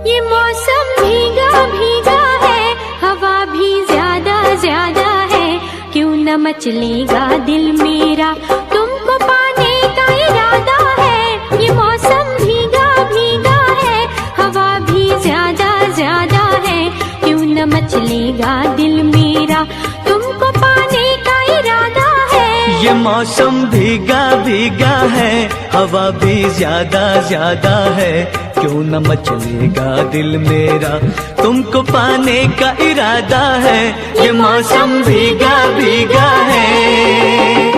ये मौसम भीगा भीगा है, हवा भी ज्यादा ज्यादा है, क्यों न मचलेगा दिल मेरा, तुमको पाने का इरादा है। ये मौसम भीगा भीगा है, हवा भी ज्यादा ज्यादा है, क्यों न मचलेगा दिल मेरा, तुमको पाने का इरादा है। ये मौसम भीगा भीगा है, हवा भी ज्यादा ज्यादा है, क्यों न मचलेगा दिल मेरा, तुमको पाने का इरादा है। ये मौसम भीगा भीगा है।